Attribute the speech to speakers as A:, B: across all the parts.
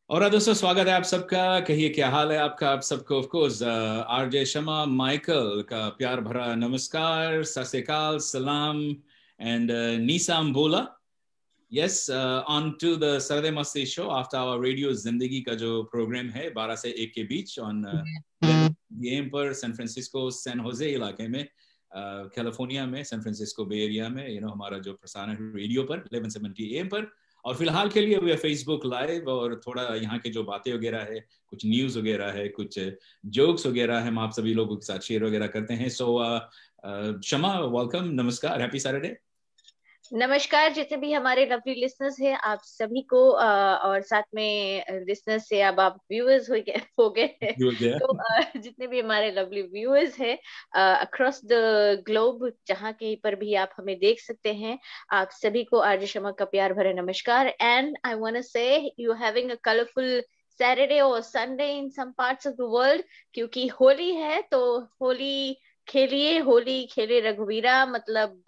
A: और दोस्तों स्वागत है आप सबका। कहिए क्या हाल है आपका। आप सबको of course RJ Shama Michael का प्यार भरा नमस्कार, सत श्री अकाल, सलाम एंड नीसाम बोला। यस, ऑन टू द सरदे मस्ती शो आफ्टर आवर रेडियो जिंदगी का जो प्रोग्राम है 12 से 1 के बीच ऑन गेम पर सैन फ्रांसिस्को सैन होजे इलाके में, कैलिफोर्निया में, सैन फ्रांसिस्को बे एरिया में हमारा जो प्रसारण है रेडियो पर 1170 AM पर। और फिलहाल के लिए वे फेसबुक लाइव और थोड़ा यहाँ के जो बातें वगैरह है, कुछ न्यूज वगैरह है, कुछ जोक्स वगैरह है, हम आप सभी लोगों के साथ शेयर वगैरह करते हैं। सो शमा, वेलकम, नमस्कार, हैप्पी सैटरडे।
B: नमस्कार जितने भी हमारे लवली लिसनर्स हैं आप सभी को, और साथ में लिसनर्स से अब आप व्यूअर्स हो गए हैं। तो जितने भी हमारे लवली व्यूअर्स हैं अक्रॉस द ग्लोब, जहाँ कहीं पर भी आप हमें देख सकते हैं, आप सभी को आरजे शमा का प्यार भरे नमस्कार। And I want to say you having a colourful Saturday और Sunday in some parts of the world, क्योंकि होली है। तो होली खेलिए, होली खेले रघुवीरा, मतलब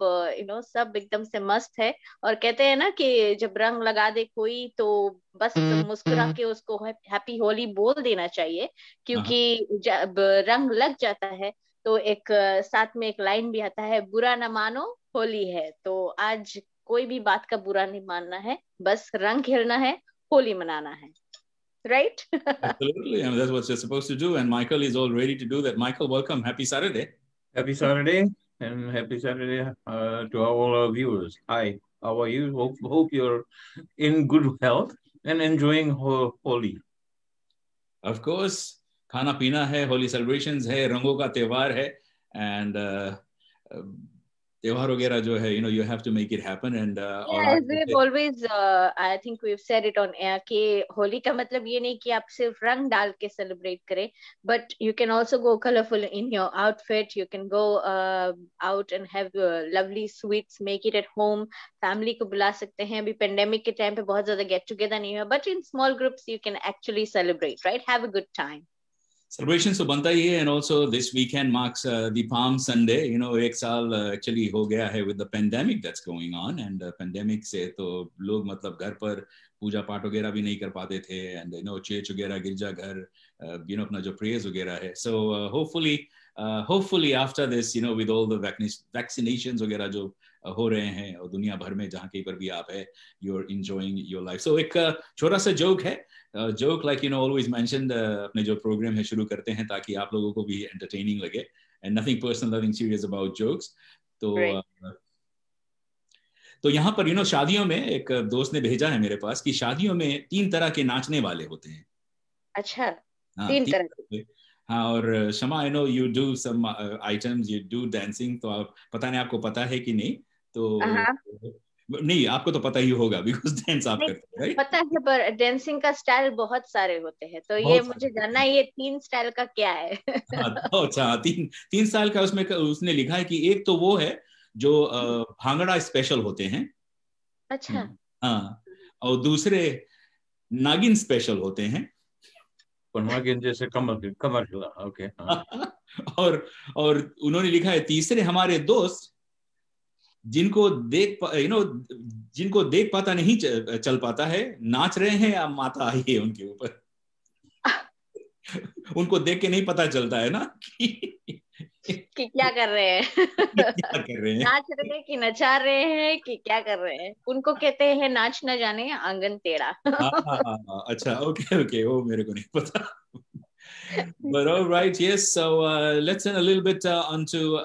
B: सब एकदम से मस्त है। और कहते हैं ना कि जब रंग लगा दे कोई तो बस मुस्कुरा के उसको हैप्पी होली बोल देना चाहिए, क्योंकि जब रंग लग जाता है तो एक साथ में एक लाइन भी आता है, बुरा न मानो होली है। तो आज कोई भी बात का बुरा नहीं मानना है, बस रंग खेलना है, होली मनाना है, right?
A: Absolutely, and that's what you're supposed to do. And Michael is all ready to do that. Michael, welcome. Happy Saturday.
C: Happy Saturday and happy Saturday to all our viewers. Hi, how are you? Hope you're in good health and enjoying Holi.
A: Of course, खाना पीना है, Holi celebrations है, रंगों का त्योहार है, and त्योहार वगैरह जो है, you have to make it happen. And और
B: Yes, we've always, I think we've said it on air कि होली का मतलब ये नहीं कि आप सिर्फ रंग डाल के सेलिब्रेट करें, but you can also go colorful in your outfit. You can go out and have lovely sweets, make it at home. Family को बुला सकते हैं। अभी पेंडेमिक के टाइम पे बहुत ज्यादा गेट टुगेदर नहीं हुआ, but in small groups you can actually celebrate, right? Have a good time.
A: Celebration तो बनता ही है, and also this weekend marks the palm Sunday. एक साल एक्चुअली हो गया है with the pandemic that's going on, and pandemic से तो लोग मतलब घर पर पूजा पाठ वगैरह भी नहीं कर पाते थे, एंड चर्च वगैरह, गिरजा घर, अपना जो प्रेयर्स वगैरह है। So hopefully after this with all the vaccinations वगैरह जो हो रहे हैं और दुनिया भर में जहाँ कहीं पर भी आप है, you are enjoying your life. So एक छोटा सा जोक है, जोक लाइक ऑलवेज मेंशन्ड, अपने जो प्रोग्राम है शुरू करते हैं ताकि आप लोगों को भी एंटरटेनिंग लगे, and nothing personal, nothing serious about jokes. तो यहाँ पर शादियों में एक दोस्त ने भेजा है मेरे पास कि शादियों में 3 तरह के नाचने वाले होते हैं।
B: अच्छा,
A: हाँ,
B: 3 तरह के।
A: हाँ, और Shama, I know you do some items, you do dancing, तो आप पता नहीं आपको पता है कि नहीं, तो नहीं, आपको तो पता ही होगा बिकॉज डांस आप करते हैं, राइट?
B: पता है, पर डांसिंग का स्टाइल बहुत सारे होते हैं, तो ये मुझे जानना है ये 3 स्टाइल का क्या है।
A: हाँ, तो अच्छा, 3 स्टाइल का उसमें उसने लिखा है कि एक तो वो है जो भांगड़ा स्पेशल होते हैं।
B: अच्छा।
A: हाँ, और दूसरे नागिन स्पेशल होते हैं।
C: नागिन जैसे कमर कमर हिला, ओके।
A: और उन्होंने लिखा है तीसरे हमारे दोस्त जिनको देख पाता नहीं चल पाता है, नाच रहे हैं या माता आई है उनके ऊपर। उनको देख के नहीं पता चलता है ना कि
B: क्या कर रहे हैं।
A: क्या कर रहे हैं,
B: नाच रहे हैं कि नचा रहे हैं कि क्या कर रहे हैं। उनको कहते हैं नाच न जाने आंगन टेढ़ा।
A: अच्छा, ओके ओके, वो मेरे को नहीं पता। But all right, yes. So let's turn a little bit onto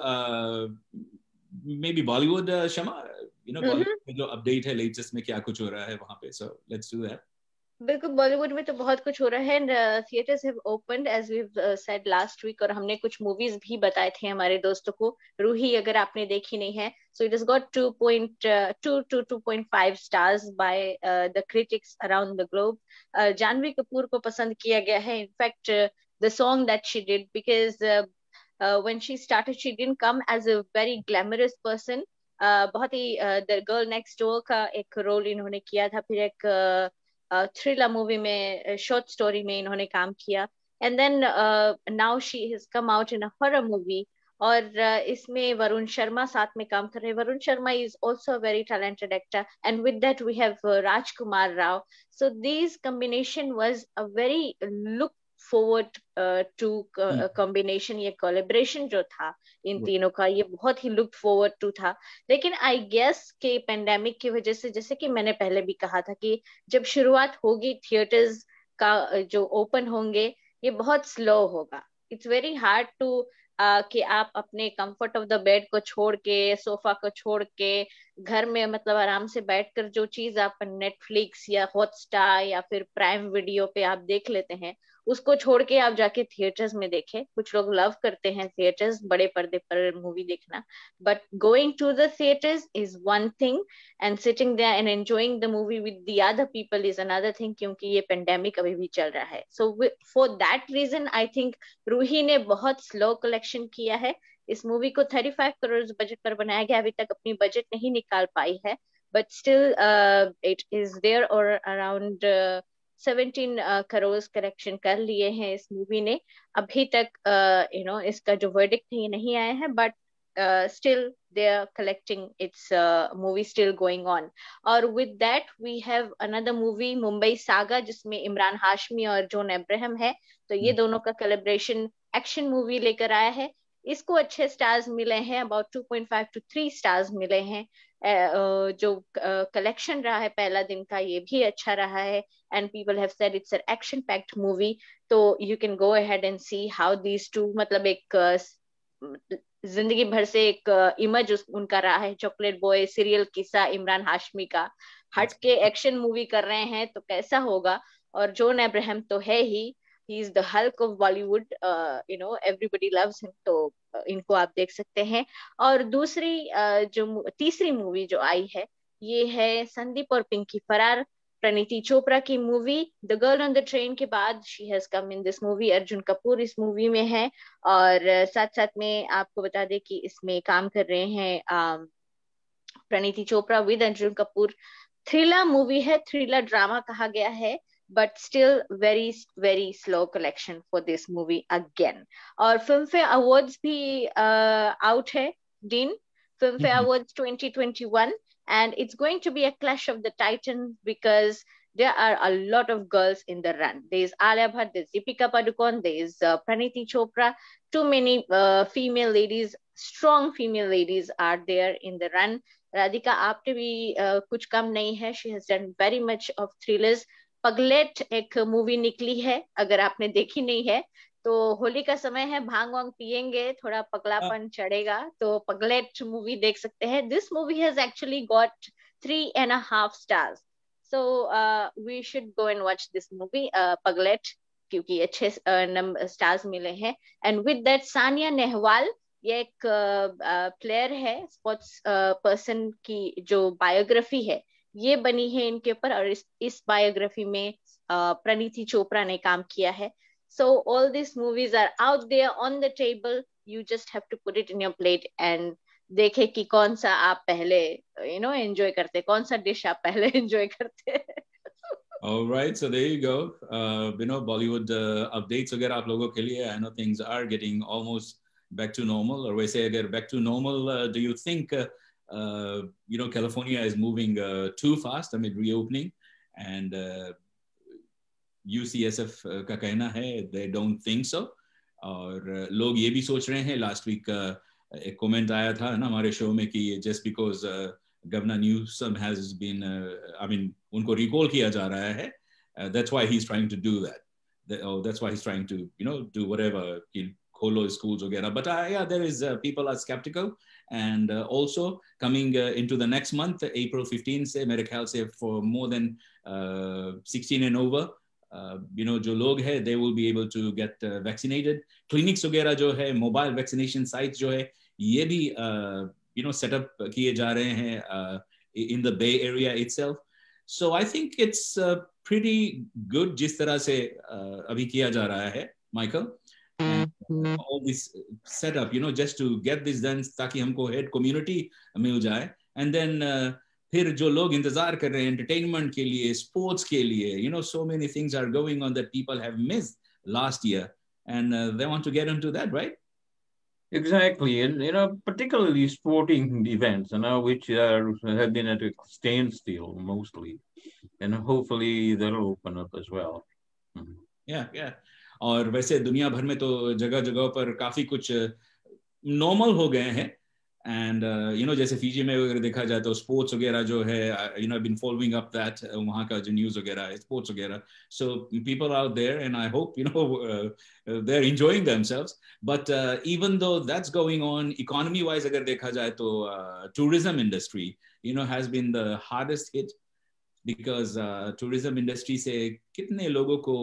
A: maybe Bollywood, Shama. Bollywood में जो update है latest में क्या कुछ हो रहा है वहाँ पे. So let's do that.
B: बिल्कुल, बॉलीवुड में तो बहुत कुछ हो रहा है। Theatres have opened as we said last week, और हमने कुछ मूवीज भी बताए थे हमारे दोस्तों को। रूही अगर आपने देखी नहीं है, so it has got 2.2 to 2.5 stars by the critics around the globe. Janhvi Kapoor को पसंद किया गया है। In fact the song that she did, because when she started she didn't come as a very glamorous person. बहुत ही द गर्ल नेक्स्ट डोर का एक role इन्होंने किया था, फिर एक थ्रिलर मूवी में, शॉर्ट स्टोरी में इन्होंने काम किया, and then now she has come out in a horror movie और इसमें वरुण शर्मा साथ में काम कर रहे हैं. Varun Sharma is also a very talented actor, and with that we have Rajkumar Rao. So these combination was a very look forward to combination. ये collaboration जो था इन तीनों का, ये बहुत ही look forward to था. लेकिन I guess कि pandemic की वजह से, जैसे कि मैंने पहले भी कहा था कि जब शुरुआत होगी थिएटर्स का जो ओपन होंगे, ये बहुत स्लो होगा. इट्स वेरी हार्ड टू कि आप अपने कंफर्ट ऑफ द बेड को छोड़ के, सोफा को छोड़ के घर में मतलब आराम से बैठकर जो चीज आप नेटफ्लिक्स या हॉटस्टार या फिर प्राइम वीडियो पे आप देख लेते हैं, उसको छोड़ के आप जाके थिएटर्स में देखें. कुछ लोग लव करते हैं थिएटर्स, बड़े पर्दे पर मूवी देखना, but going to the theatres is one thing and sitting there and enjoying the movie with the other people is another thing, क्योंकि ये पेंडेमिक अभी भी चल रहा है. So for that reason I think Roohi ने बहुत स्लो कलेक्शन किया है. इस मूवी को 35 करोड़ बजट पर बनाया गया, अभी तक अपनी बजट नहीं निकाल पाई है, but still it is there और अराउंड 17 करोड़ कलेक्शन कर लिए हैं इस मूवी ने. अभी तक इसका जो वर्डिक्ट है ये नहीं आया है, but still they are collecting its movie still going on. और with that we have another movie Mumbai saga, जिसमें इमरान हाशमी और जॉन अब्राहम है. तो ये दोनों का कोलैबोरेशन एक्शन मूवी लेकर आया है. इसको अच्छे स्टार्स मिले हैं, अबाउट 2.5 to 3 स्टार्स मिले हैं. जो कलेक्शन रहा है पहला दिन का, ये भी अच्छा रहा है, and people have said it's an action packed movie. तो you can go ahead and see how these two, मतलब एक जिंदगी भर से एक इमेज उनका रहा है, चॉकलेट बॉय सीरियल किस्सा इमरान हाशमी का, हट के एक्शन मूवी कर रहे हैं तो कैसा होगा. और जॉन अब्राहम तो है ही, he is the Hulk of Bollywood, everybody loves him. तो इनको आप देख सकते हैं. और दूसरी जो तीसरी मूवी जो आई है, ये है संदीप और पिंकी फरार, प्रणीति चोपड़ा की movie. The girl on the train के बाद she has come in this movie. Arjun Kapoor इस मूवी में है, और साथ साथ में आपको बता दें कि इसमें काम कर रहे हैं Praniti Chopra with Arjun Kapoor. Thriller movie है, थ्रिलर ड्रामा कहा गया है, but still very very slow collection for this movie again. और Filmfare Awards भी out है, Dean. Filmfare Awards 2021, and it's going to be a clash of the titans because there are a lot of girls in the run. There is Alia Bhatt, there is Deepika Padukone, there is Praniti Chopra. Too many female ladies, strong female ladies are there in the run. Radhika Apte भी कुछ कम नहीं है. She has done very much of thrillers. Pagglait एक movie निकली है, अगर आपने देखी नहीं है तो होली का समय है, भांग वांग पियेंगे, थोड़ा पगलापन चढ़ेगा, तो पगलेट मूवी देख सकते हैं. This movie has actually got 3.5 stars. So we should go and watch this movie, Pagglait, क्योंकि अच्छे स्टार्स मिले हैं. And with that Sania Nehwal, ये एक प्लेयर है, स्पोर्ट्स पर्सन की जो बायोग्राफी है ये बनी है इनके ऊपर, और इस बायोग्राफी में प्रणीति चोपड़ा ने काम किया है. So all this movies are out there on the table. You just have to put it in your plate and देखे कि कौन सा आप पहले एंजॉय करते, कौन सा डिश आप पहले एंजॉय करते.
A: All right, so there you go. Bollywood updates वगैरह आप लोगों के लिए. I know things are getting almost back to normal. और वैसे अगर back to normal, do you think California is moving too fast amid reopening, and UCSF का कहना है they don't think so. और लोग ये भी सोच रहे हैं, last week एक comment आया था ना हमारे शो में कि just because Governor Newsom has been उनको recall किया जा रहा है, that's why he's trying to do that. That's why he's trying to do whatever, खोलो schools वगैरह. But yeah, there is people are skeptical. And also coming into the next month, April 15 से मेरे ख्याल से for more than 16 and over, जो लोग हैं, they will be able to get vaccinated. Clinics वगैरह जो है, mobile vaccination sites जो है, ये भी set up किए जा रहे हैं in the Bay Area itself. So I think it's pretty good जिस तरह से अभी किया जा रहा है, Michael. And all this setup, just to get this done, ताकि हमको head community मिल जाए. And then फिर जो लोग इंतजार कर रहे हैं entertainment के लिए, sports के लिए, so many things are going on that people have missed last year, and they want to get into that, right?
C: Exactly, and particularly sporting events, which have been at a standstill mostly, and hopefully that'll open up as well.
A: या और वैसे दुनिया भर में तो जगह जगह पर काफी कुछ नॉर्मल हो गए हैं एंड जैसे फीजी में अगर देखा जाए तो स्पोर्ट्स वगैरह जो है बीन फॉलोइंग अप दैट वहाँ का जो न्यूज़ वगैरह है स्पोर्ट्स वगैरह so people out there and I hope they are enjoying themselves but even though that's going on economy wise अगर देखा जाए तो tourism industry has been the hardest hit because tourism industry से कितने लोगों को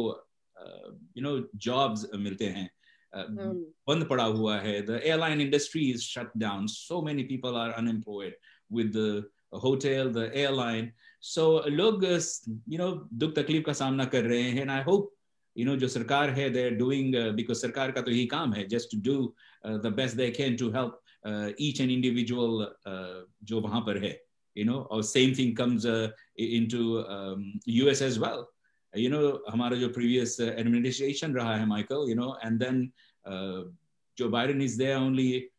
A: जॉब्स मिलते हैं बंद पड़ा हुआ है the airline industry is shut down so many people are unemployed with the hotel the airline so लोग दुख तकलीफ का सामना कर रहे हैं and I hope जो सरकार है they're doing because सरकार का तो यही काम है just to do the best they can to help each and individual जो वहां पर है or same thing comes into US as well हमारा जो previous administration रहा है Michael and then Joe Biden is there only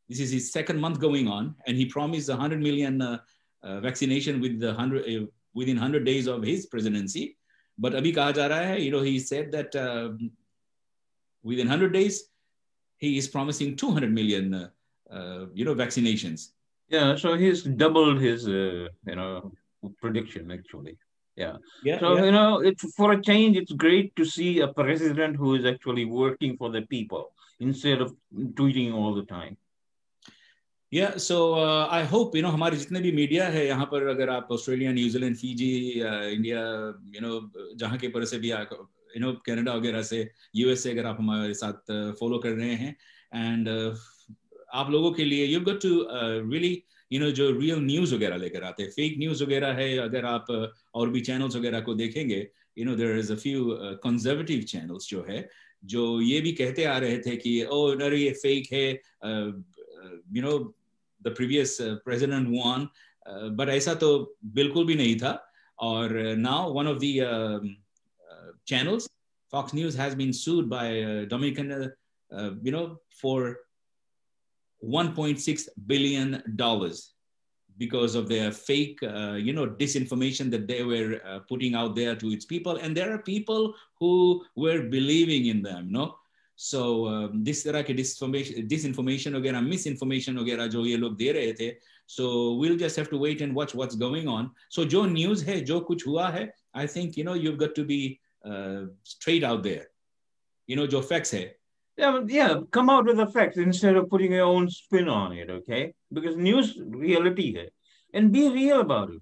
A: this is his second month going on and he promised 100 million vaccination within 100 days of his presidency but abhi kaha ja raha hai he said that within 100 days he is promising 200 million vaccinations
C: so he's doubled his prediction actually. So, it's for a change, it's great to see a president who is actually working for the people instead of tweeting all the time.
A: Yeah, so I hope, हमारे जितने भी media है यहाँ पर अगर आप Australia, New Zealand, Fiji, India, जहाँ के पर से भी कनाडा वगैरह से, यूएस से अगर आप हमारे साथ फॉलो कर रहे हैं एंड आप लोगों के लिए you've got to really जो रियल न्यूज वगैरह लेकर आते हैं फेक न्यूज वगैरह है अगर आप और भी चैनल्स वगैरह को देखेंगे there is a few conservative channels जो है जो ये भी कहते आ रहे थे कि अरे ये फेक है the previous president one but ऐसा तो बिल्कुल भी नहीं था और now one of the channels Fox News has been sued by Dominican for $1.6 billion because of their fake, disinformation that they were putting out there to its people. And there are people who were believing in them, So this तरह के disinformation वगैरह, misinformation वगैरह जो ये लोग दे रहे थे. So we'll just have to wait and watch what's going on. So जो news है, जो कुछ हुआ है, I think, you've got to be straight out there. जो facts है.
C: Yeah, come out with the facts instead of putting your own spin on it, okay? Because news reality hai, and be real about it.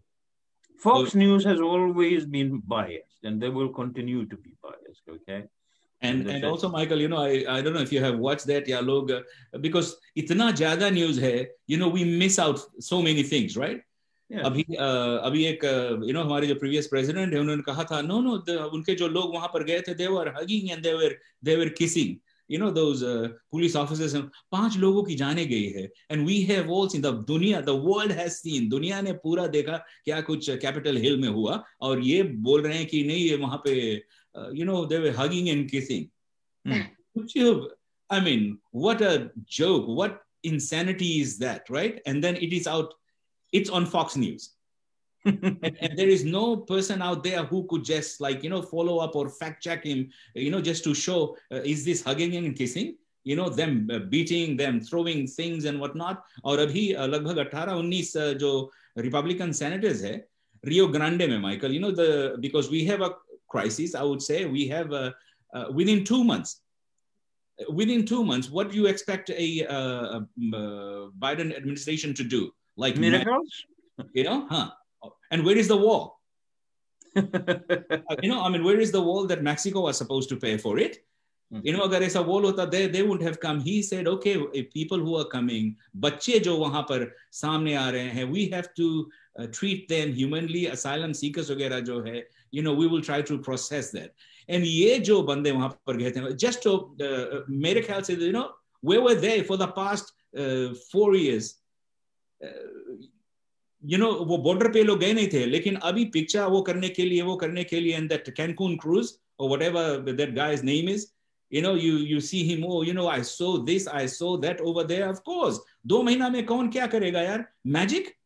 C: Fox News has always been biased, and they will continue to be biased, okay?
A: And also, Michael, I don't know if you have watched that, yeah, log, because itna zyada news hai, we miss out so many things, right? Yeah. अभी एक हमारे जो previous president है उन्होंने कहा था no उनके जो लोग वहां पर गए थे they were hugging and they were kissing. Those police officers 5 लोगों की जाने गई है and we have all seen the world has seen दुनिया ने पूरा देखा क्या कुछ कैपिटल हिल में हुआ और ये बोल रहे हैं कि नहीं ये वहां पे they were hugging and kissing. I mean what a joke, what insanity is that, right? And then it is out, it's on Fox News. and there is no person out there who could just follow up or fact check him just to show is this hugging and kissing, them beating them, throwing things and whatnot. और अभी लगभग 18-19 जो Republican senators है Rio Grande में, Michael, because we have a crisis, I would say we have within 2 months, what do you expect a Biden administration to do? Like
C: miracles,
A: And where is the wall? Where is the wall that Mexico was supposed to pay for it? अगर ऐसा wall होता, they wouldn't have come. He said, okay, people who are coming, बच्चे जो वहां पर सामने आ रहे हैं, we have to treat them humanly. Asylum seekers वगैरह जो है, we will try to process that. And ये जो बंदे वहां पर गए थे, just मेरे ख्याल से, where were they for the past 4 years? वो बॉर्डर पे लोग गए नहीं थे, लेकिन अभी पिक्चर वो करने के लिए and that Cancun cruise or whatever that guy's name is, You know, you see him, oh, you know, I saw this, I saw that over there. Of course, 2 महीना में कौन क्या करेगा यार? Magic?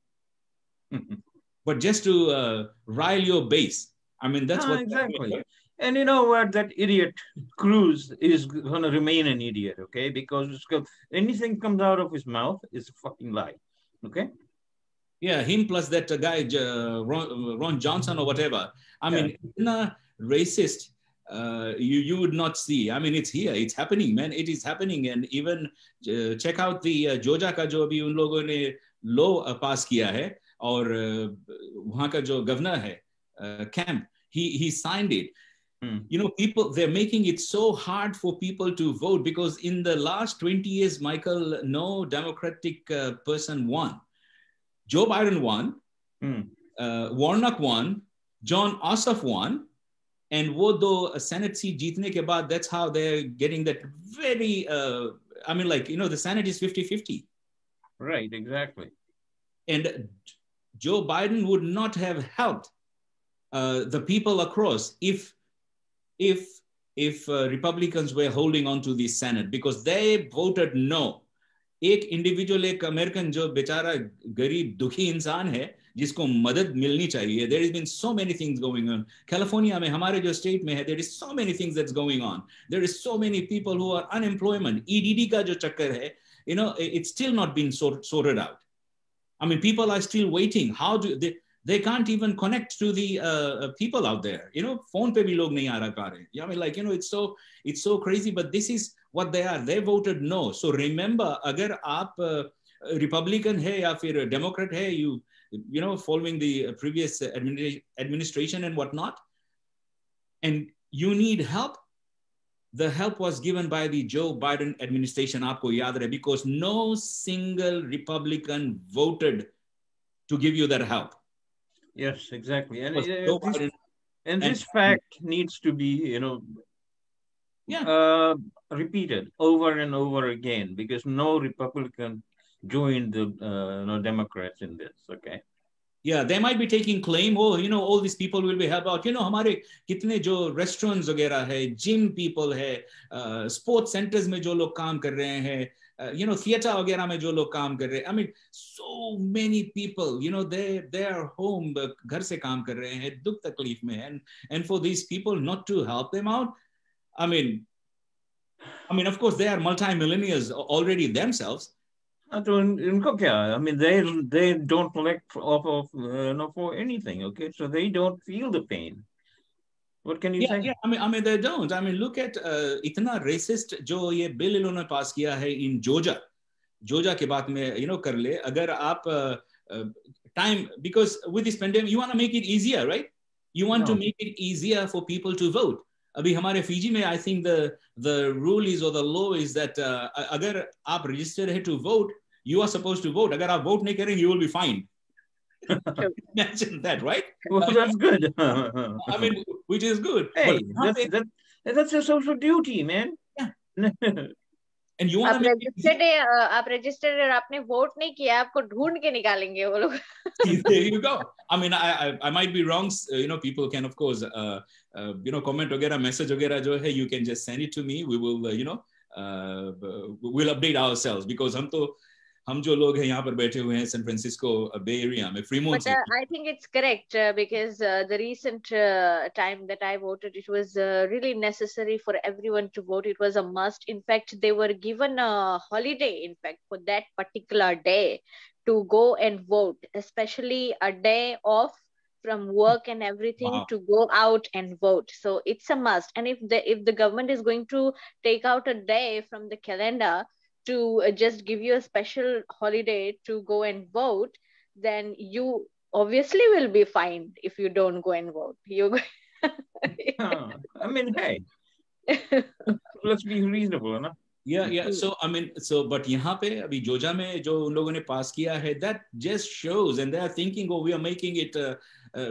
A: But just to rile your base. I mean, that's what
C: exactly. And you know what? That idiot Cruz is going to remain an idiot, okay? Because anything comes out of his mouth is a fucking lie, okay?
A: Yeah, him plus that guy, Ron Johnson or whatever. I mean, racist, you would not see. I mean, it's here, it's happening, man. It is happening. And even check out the Georgia का जो अभी उन लोगों ने law pass किया है, और वहाँ का जो governor है, Kemp, he signed it. You know, people, they're making it so hard for people to vote because in the last 20 years, Michael, no Democratic person won. Joe Biden won, Warnock won, John Ossoff won, and वो दो Senate seat जीतने के बाद, that's how they're getting that very, I mean, like, you know, the Senate is 50-50.
C: Right, exactly.
A: And Joe Biden would not have helped the people across if Republicans were holding on to the Senate, because they voted no. एक individual, एक American जो बेचारा गरीब दुखी इंसान है जिसको मदद मिलनी चाहिए, there has been so many things going on. California में, हमारे जो स्टेट में है, there is so many things that's going on. There is so many people who are unemployment. EDD का जो चक्कर है, you know, it's still not been sorted out. I mean, people are still waiting. How do they can't even connect to the people out there. You know, phone पे भी लोग नहीं आ रहा पा रहे. I mean, like, you know, it's so crazy, but this is what they are. They voted no. So remember, अगर आप Republican है या फिर Democrat है, you know, following the previous administration and whatnot, and you need help, the help was given by the Joe Biden administration, आपको याद रहे, because no single Republican voted to give you that help.
C: Yes, exactly. And this fact needs to be, you know, repeated over and over again, because no Republican joined the no Democrats in this, okay?
A: Yeah, they might be taking claim, oh, you know, all these people will be helped out. You know, हमारे कितने जो restaurants वगैरह है, gym people है, sports centers में जो लोग काम कर रहे हैं, you know, theater वगैरह में जो लोग काम कर रहे हैं. I mean, so many people, you know, they are home, घर से काम कर रहे हैं, दुख तकलीफ में है, and for these people not to help them out, I mean, of course, they are multi-millionaires already themselves.
C: I mean, they don't collect off of no for anything, okay? So they don't feel the pain. What can you say?
A: Yeah, I mean, they don't. I mean, look at इतना racist जो ये bill इन्होंने पास किया है in Georgia के बात में, you know, कर ले. अगर आप time, because with this pandemic, you want to make it easier, right? You want to make it easier for people to vote. अभी हमारे फीजी में, I think the rule is, or the law is that अगर आप register है to vote, you are supposed to vote. अगर आप vote नहीं करेंगे, you will be fined. Imagine that, right?
C: Well, that's good.
A: I mean, which is good.
C: Hey, that's a social duty, man.
A: Yeah. And you want
B: आप registered और आपने vote नहीं किया, आपको ढूंढ के निकालेंगे वो लोग.
A: There you go. I mean, I might be wrong. You know, people can, of course, you know, comment वगैरह, message वगैरह जो है, you can just send it to me. We will, you know, we'll update ourselves, because हम जो लोग हैं यहाँ पर बैठे हुए हैं San Francisco Bay Area में, Fremont.
B: But I think it's correct because the recent time that I voted, it was really necessary for everyone to vote. It was a must. In fact, they were given a holiday, in fact, for that particular day to go and vote, especially a day off from work and everything to go out and vote. So it's a must. And if the government is going to take out a day from the calendar to just give you a special holiday to go and vote, then you obviously will be fined if you don't go and vote.
C: I mean, hey, let's be reasonable, ना?
A: Yeah. So I mean, but यहाँ पे अभी जोजा में जो उन लोगों ने पास किया है, that just shows, and they are thinking, oh, we are making it,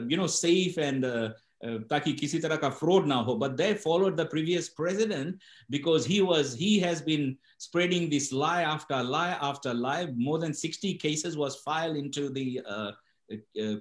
A: you know, safe and ताकि किसी तरह का fraud ना हो. But they followed the previous president, because he has been spreading this lie after lie after lie. More than 60 cases was filed into the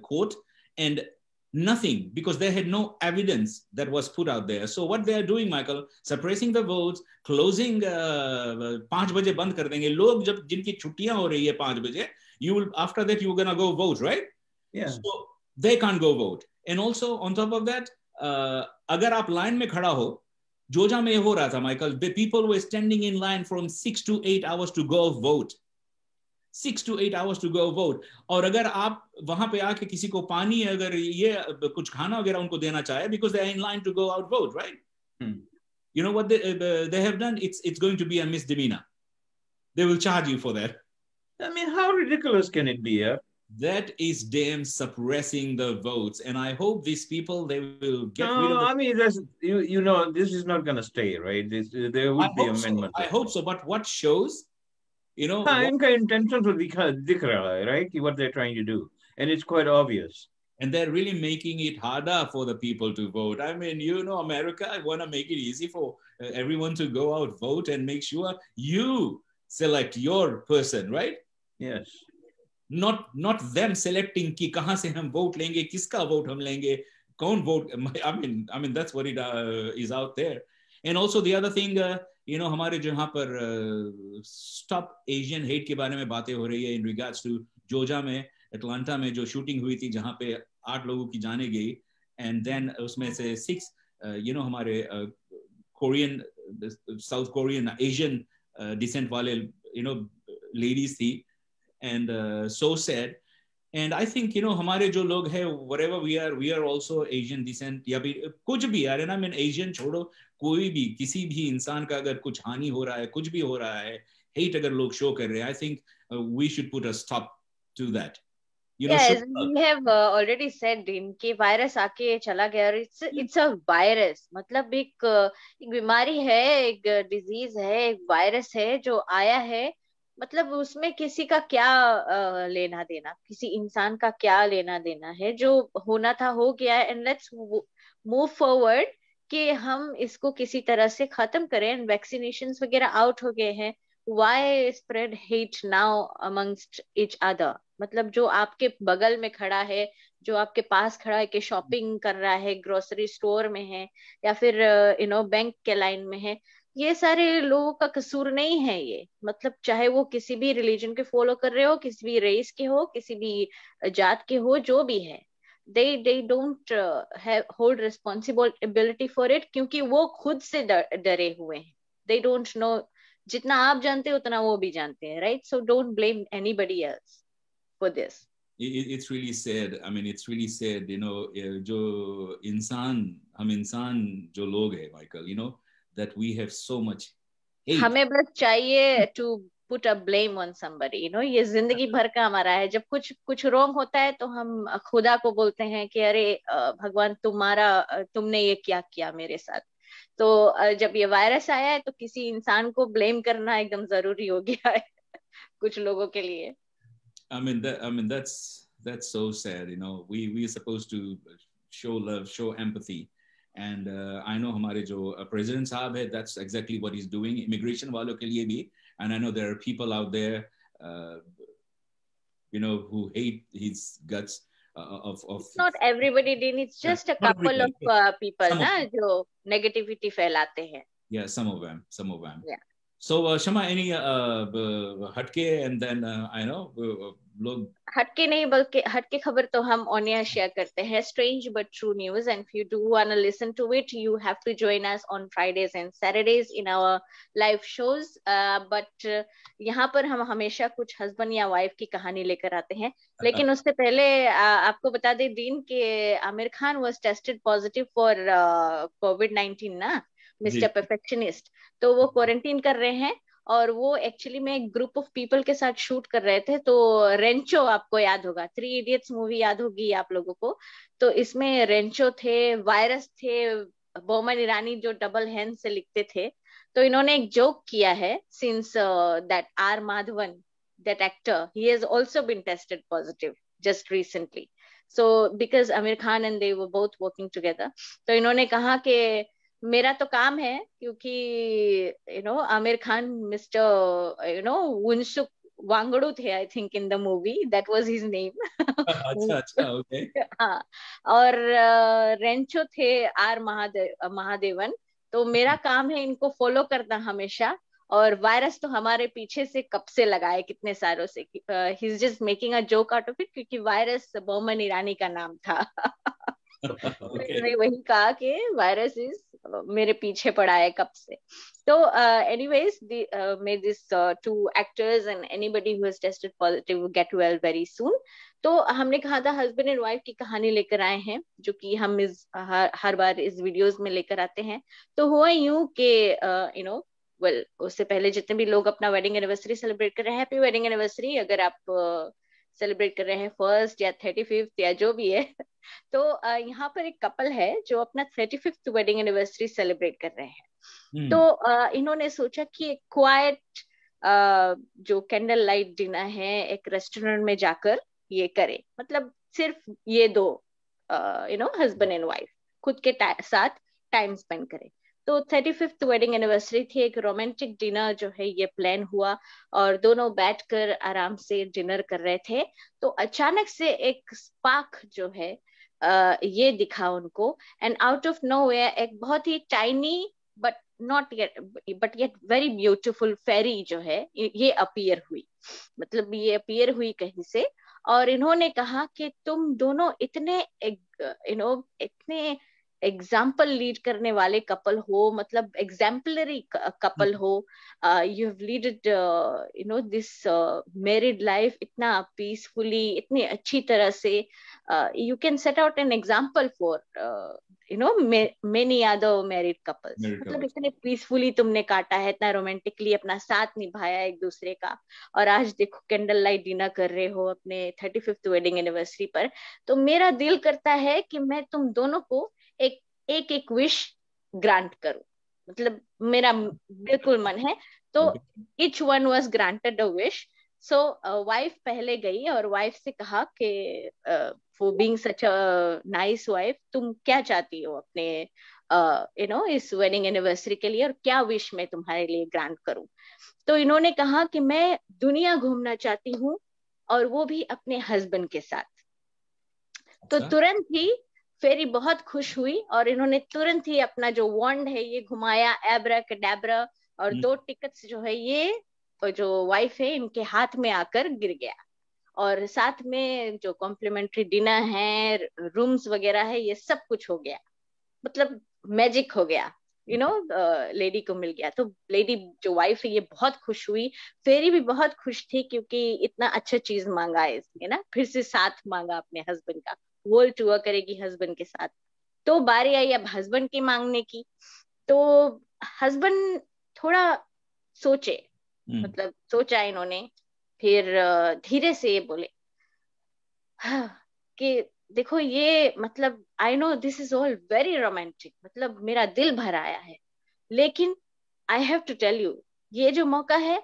A: court, and Nothing, because they had no evidence that was put out there. So what they are doing, Michael, suppressing the votes, closing 5 बजे बंद कर देंगे लोग, जब जिनकी छुट्टियां हो रही है 5 बजे, you will, after that you're gonna go vote, right?
C: Yeah.
A: So they can't go vote. And also on top of that, अगर आप लाइन में खड़ा हो, जोजा में हो रहा था, Michael, the people were standing in line from 6 to 8 hours to go vote. 6 to 8 hours to go vote. और अगर आप वहां पे आके किसी को पानी, अगर ये कुछ खाना वगैरह उनको देना चाहे, because they are in line to go out vote, right? You know what they have done? It's going to be a misdemeanor. They will charge you for that.
C: I mean, how ridiculous can it be?
A: That is damn suppressing the votes, and I hope these people, they will get rid of.
C: I mean, that's, you know, this is not going to stay, right? There would be amendments.
A: I hope so, but what shows, you know,
C: इनका intention तो दिख रहा है, right? What they're trying to do, and it's quite obvious.
A: And they're really making it harder for the people to vote. I mean, you know, America, I want to make it easy for everyone to go out, vote, and make sure you select your person, right?
C: Yes.
A: Not them selecting कि कहाँ से हम vote लेंगे, किसका vote हम लेंगे, कौन vote. I mean that's what it is out there. And also the other thing, you know, हमारे जो यहाँ पर stop Asian hate के बारे में बातें हो रही है in regards to जोजा में, अटलांटा में जो शूटिंग हुई थी, जहाँ पे 8 लोगों की जाने गई, and then उसमें से 6 you know हमारे Korean, South Korean, Asian descent वाले, you know, ladies थी, and so sad. And I think, you know, हमारे जो लोग हैं, whatever we are also Asian descent, या भी कुछ भी यार, I mean Asian छोड़ो, कोई भी, किसी भी इंसान का अगर कुछ हानि हो रहा है, कुछ भी हो रहा है, hate अगर लोग show कर रहे हैं, I think we should put a stop to that. You know,
B: yes, we have already said इनके वायरस आके चला गया, और it's a virus, मतलब एक बीमारी है, एक डिजीज है, एक वायरस है जो आया है, मतलब उसमें किसी का क्या लेना देना, किसी इंसान का क्या लेना देना है, जो होना था हो गया है, एंड लेट्स मूव फॉरवर्ड कि हम इसको किसी तरह से खत्म करें, एंड वैक्सीनेशंस वगैरह आउट हो गए हैं. Why spread hate now amongst each other? मतलब जो आपके बगल में खड़ा है, जो आपके पास खड़ा है, कि शॉपिंग कर रहा है, ग्रोसरी स्टोर में है, या फिर यू नो बैंक के लाइन में है, ये सारे लोगों का कसूर नहीं है ये. मतलब चाहे वो किसी भी रिलीजन के फॉलो कर रहे हो, किसी भी रेस के हो, किसी भी जात के हो, जो भी है, they don't hold responsibility for it, क्योंकि वो खुद से डरे हुए हैं. They don't know. जितना आप जानते हो उतना वो भी जानते हैं, right? So don't blame anybody else for this.
A: It's really sad. I mean, it's really sad, you know, जो इंसान, हम इंसान जो लोग हैं, Michael, you know, that we have so much hate.
B: हमें बस चाहिए to put a blame on somebody, you know, ये जिंदगी भर का हमारा है. जब कुछ wrong होता है तो हम खुदा को बोलते हैं कि अरे भगवान तुमने ये क्या किया मेरे साथ. तो जब ये वायरस आया है तो किसी इंसान को ब्लेम करना एकदम जरूरी हो गया है कुछ लोगों के लिए.
A: I mean that's so sad, you know. We are supposed to show love, show empathy, and I know हमारे जो president साहब है, that's exactly what he's doing, immigration वालों के लिए भी. And I know there are people out there, you know, who hate his guts.
B: It's not everybody, Dean. It's just a couple of people ना जो negativity फैलाते हैं.
A: Yeah, some of them.
B: Yeah.
A: So Shama, any हटके, and then I know लोग
B: हटके नहीं, बल्कि हटके खबर तो हम on air share करते हैं, strange but true news, and if you do want to listen to it, you have to join us on Fridays and Saturdays in our live shows. But यहाँ पर हम हमेशा कुछ husband या wife की कहानी लेकर आते हैं. लेकिन उससे पहले आपको बता दें दिन कि Aamir Khan was tested positive for COVID-19 ना, Mr. Perfectionist. तो वो क्वारंटीन कर रहे हैं, और वो एक्चुअली में एक ग्रुप ऑफ पीपल के साथ शूट कर रहे थे. तो रेंचो आपको याद होगा, 3 Idiots मूवी याद होगी आप लोगों को. तो इसमें रेंचो थे, वायरस थे, बोमन ईरानी जो डबल हैंड से लिखते थे. तो इन्होंने एक जोक किया है, since that R. Madhavan, that actor, he has also been tested positive just recently. So because Amir Khan and they were both working together, तो इन्होंने कहा कि मेरा तो काम है, क्योंकि you know Aamir Khan mister you know Wangdu थे I think in the movie, that was his name.
A: अच्छा अच्छा, ओके।
B: हाँ, और रेंचो थे आर महादेवन। तो मेरा काम है इनको फॉलो करना हमेशा, और वायरस तो हमारे पीछे से कब से लगा है, कितने सालों से। He is just making a joke out of it, क्योंकि वायरस बोमन ईरानी का नाम था।
A: Okay.
B: मैंने वही कहा कि वायरस इज मेरे पीछे पड़ा है कब से। तो anyways may this two actors and anybody who has tested positive get well very soon. तो हमने कहा था हस्बैंड एंड वाइफ की कहानी लेकर आए हैं, जो कि हम हर बार इस वीडियोस में लेकर आते हैं। तो हुआ यूं कि यू नो वेल, उससे पहले जितने भी लोग अपना वेडिंग एनिवर्सरी सेलिब्रेट कर रहे हैं, हैप्पी वेडिंग एनिवर्सरी। अगर आप सेलिब्रेट कर रहे हैं 1st या 35th या जो भी है, तो यहाँ पर एक कपल है जो अपना 35th वेडिंग एनिवर्सरी सेलिब्रेट कर रहे हैं। तो इन्होंने सोचा कि एक क्वाइट जो कैंडल लाइट डिनर है एक रेस्टोरेंट में जाकर ये करे, मतलब सिर्फ ये दो हस्बैंड एंड वाइफ खुद के साथ टाइम स्पेंड करे। तो 35th वेडिंग एनिवर्सरी थी, एक रोमांटिक डिनर जो है ये प्लान हुआ, और दोनों बैठकर आराम से डिनर कर रहे थे। तो अचानक से एक स्पार्क जो है ये दिखा उनको, एंड आउट ऑफ नोवेयर एक बहुत ही tiny but yet very beautiful ferry जो है ये अपीयर हुई, मतलब ये अपीयर हुई कहीं से। और इन्होंने कहा कि तुम दोनों इतने इतने एग्जाम्पल लीड करने वाले कपल हो, मतलब एग्जाम्पलरी कपल हो। You have leaded this married life इतना पीसफुली, इतनी अच्छी तरह से। You can set out an example for many other married couples. मतलब इतने पीसफुली तुमने काटा है, इतना रोमांटिकली अपना साथ निभाया एक दूसरे का, और आज देखो कैंडल लाइट डिनर कर रहे हो अपने 35th वेडिंग एनिवर्सरी पर। तो मेरा दिल करता है कि मैं तुम दोनों को एक विश ग्रांट करूं, मतलब मेरा बिल्कुल मन है। तो each one was granted a wish. So wife पहले गई और वाइफ से कहा कि for being such a nice wife, तुम क्या चाहती हो अपने इस वेडिंग एनिवर्सरी के लिए, और क्या विश मैं तुम्हारे लिए ग्रांट करूं। तो इन्होंने कहा कि मैं दुनिया घूमना चाहती हूँ, और वो भी अपने हस्बैंड के साथ। तो तुरंत ही फेरी बहुत खुश हुई, और इन्होंने तुरंत ही अपना जो वॉन्ड है ये घुमाया, एब्रा कडाब्रा, और 2 टिकट्स जो है ये जो वाइफ है इनके हाथ में आकर गिर गया। और साथ में जो कॉम्प्लीमेंट्री डिनर है, रूम्स वगैरह है, ये सब कुछ हो गया, मतलब मैजिक हो गया, लेडी को मिल गया। तो लेडी जो वाइफ है ये बहुत खुश हुई, फेरी भी बहुत खुश थी, क्योंकि इतना अच्छा चीज मांगा है इसने ना, फिर से साथ मांगा अपने हस्बैंड का, वर्ल्ड टूर करेगी हस्बैंड के साथ। तो बारी आई अब हस्बैंड की मांगने की। तो हस्बैंड थोड़ा सोचे, मतलब सोचा इन्होंने, फिर धीरे से ये बोले कि देखो ये, मतलब I know this is all very romantic, मतलब मेरा दिल भर आया है, लेकिन I have to tell you, ये जो मौका है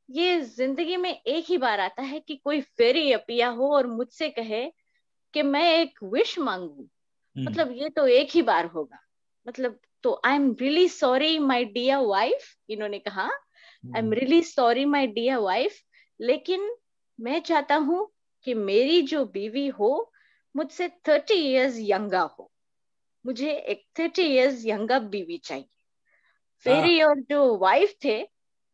B: ये जिंदगी में एक ही बार आता है कि कोई फेरी अपिया हो और मुझसे कहे कि मैं एक विश मांगू, मतलब ये तो एक ही बार होगा। मतलब तो I am really sorry my dear wife, इन्होंने कहा, I am really sorry my dear wife, लेकिन मैं चाहता हूं कि मेरी जो बीवी हो मुझसे 30 इयर्स यंगा हो, मुझे एक 30 इयर्स यंगा बीवी चाहिए। फेरी और जो वाइफ थे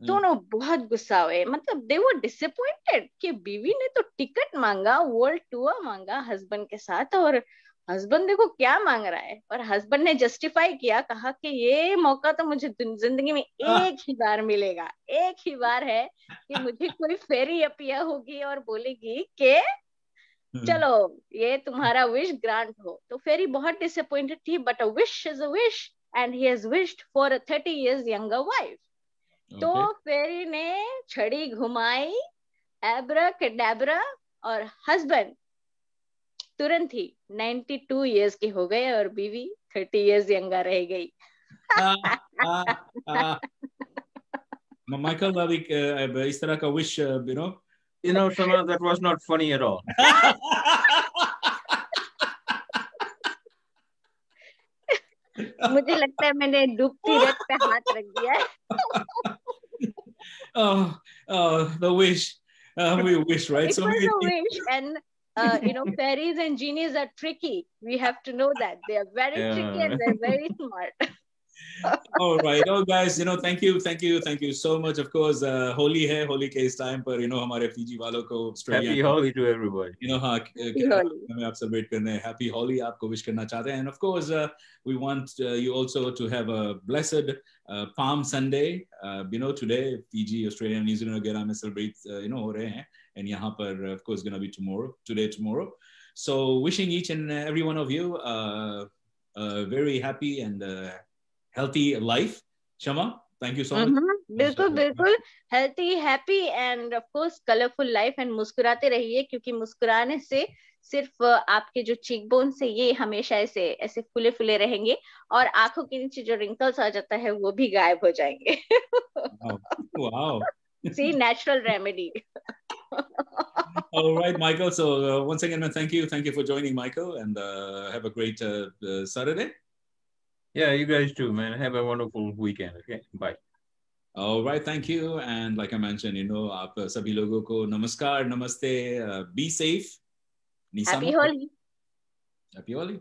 B: दोनों बहुत गुस्सा हुए, मतलब दे वर डिसअपॉइंटेड कि बीवी ने तो टिकट मांगा, वर्ल्ड टूर मांगा हस्बैंड के साथ, और हस्बैंड देखो क्या मांग रहा है। और हस्बैंड ने जस्टिफाई किया, कहा कि ये मौका तो मुझे जिंदगी में एक ही बार मिलेगा, एक ही बार है कि मुझे कोई फेरी अपिया होगी और बोलेगी कि चलो ये तुम्हारा विश ग्रांट हो। तो फेरी बहुत डिसअपॉइंटेड थी, but a wish is a wish, and he has wished for a 30 years younger wife. तो फेरी ने छड़ी घुमाई, एब्रा कडाब्रा, और हस्बैंड तुरंत ही 92 इयर्स के हो गए, और बीवी 30 इयर्स यंगा रह गई।
A: माइकल, अभी इस तरह का wish
C: Sana, that was not funny at all.
B: मुझे लगता है मैंने डूबती रथ पे हाथ रख दिया है।
A: The wish. We wish, right?
B: It
A: So
B: was
A: many
B: a
A: things.
B: wish, and fairies and genies are tricky. We have to know that they are very tricky and they're very smart.
A: All right. Oh, guys, thank you so much. Of course, Holi hai. Holi ke is time par, हमारे Fiji वालों को, Australia.
C: Happy Holi to everybody.
A: हाँ,
B: Happy Holi.
A: हमें आप celebrate करने हैं. Happy Holi आपको wish करना चाहते हैं. And of course, we want you also to have a blessed Palm Sunday. Today Fiji, Australia, New Zealand वगैरह में celebrate हो रहे हैं. And यहाँ पर of course gonna be tomorrow. So wishing each and every one of you a very happy and healthy life. Shama, thank you so much.
B: बिल्कुल healthy, happy and of course colorful life, and मुस्कुराते रहिए, क्योंकि मुस्कुराने से सिर्फ आपके जो cheek bones है ये हमेशा ऐसे फुले फुले रहेंगे, और आंखों के नीचे जो रिंकल्स आ जाता है वो भी गायब हो जाएंगे.
A: Wow.
B: See, natural remedy.
A: All right, Michael. So once again, man, thank you for joining, Michael, and have a great Saturday.
C: Yeah, you guys too, man. Have a wonderful weekend. Okay, bye.
A: All right, thank you. And like I mentioned, आप सभी लोगों को नमस्कार, namaste, be safe.
B: Happy Holi.
A: Happy Holi.